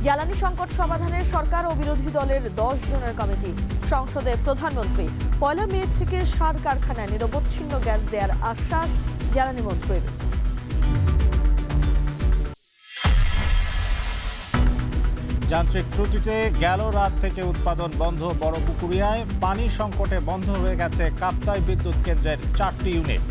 জ্বালানি সংকট সমাধানের সরকার ও বিরোধী দলের 10 জনের কমিটি। সংসদে প্রধানমন্ত্রী 1 মে থেকে সার কারখানায় নিরবচ্ছিন্ন গ্যাস দেওয়ার আশ্বাস জ্বালানি মন্ত্রীর। যান্ত্রিক ত্রুটিতে গেল রাত থেকে উৎপাদন বন্ধ বড়পুকুরিয়ায়। পানি সংকটে বন্ধ হয়ে গেছে কাপ্তাই বিদ্যুৎ কেন্দ্রের 4টি ইউনিট।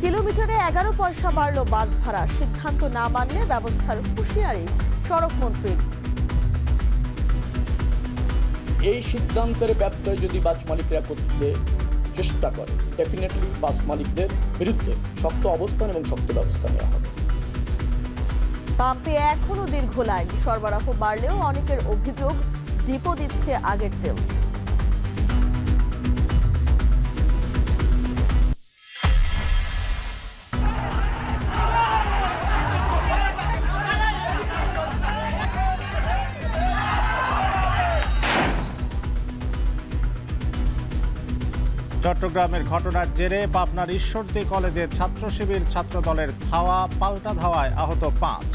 কিলোমিটারে 11 পয়সা বাড়ল বাস ভাড়া। সিদ্ধান্ত না মানলে ব্যবস্থার হুঁশিয়ারি সড়ক মন্ত্রীর। এই সিদ্ধান্তের ব্যত্যয় যদি বাস মালিকরা করতে চেষ্টা করে, ডেফিনেটলি বাস মালিকদের বিরুদ্ধে শক্ত অবস্থান এবং শক্ত ব্যবস্থা নেওয়া হবে। পাম্পে এখনো দীর্ঘ লাইন। সরবরাহ বাড়লেও অনেকের অভিযোগ ডিপো দিচ্ছে আগের তেল। চট্টগ্রামের ঘটনার জেরে পাবনার ঈশ্বরদী কলেজে ছাত্র শিবির ছাত্রদলের ধাওয়া পাল্টা ধাওয়ায় আহত 5।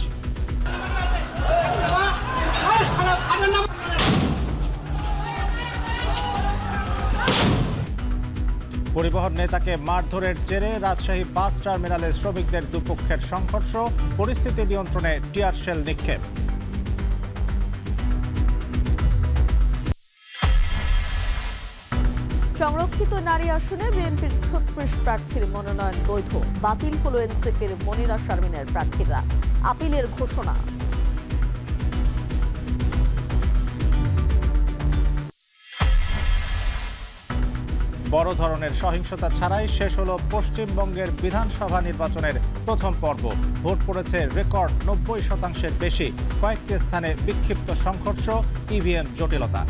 পরিবহন নেতাকে মারধরের জেরে রাজশাহী বাস টার্মিনালে শ্রমিকদের দুপক্ষের সংঘর্ষ। পরিস্থিতি নিয়ন্ত্রণে টিয়ার শেল নিক্ষেপ। সংরক্ষিত নারী আসনে বিএনপির 36 প্রার্থীর মনোনয়ন বৈধ। বাতিল হল এনসিপির মনিরা শারমিনের প্রার্থীরা। আপিলের ঘোষণা। বড় ধরনের সহিংসতা ছাড়াই শেষ হলো পশ্চিমবঙ্গের বিধানসভা নির্বাচনের প্রথম পর্ব। ভোট পড়েছে রেকর্ড 90% বেশি। কয়েকটি স্থানে বিক্ষিপ্ত সংঘর্ষ, ইভিএম জটিলতা।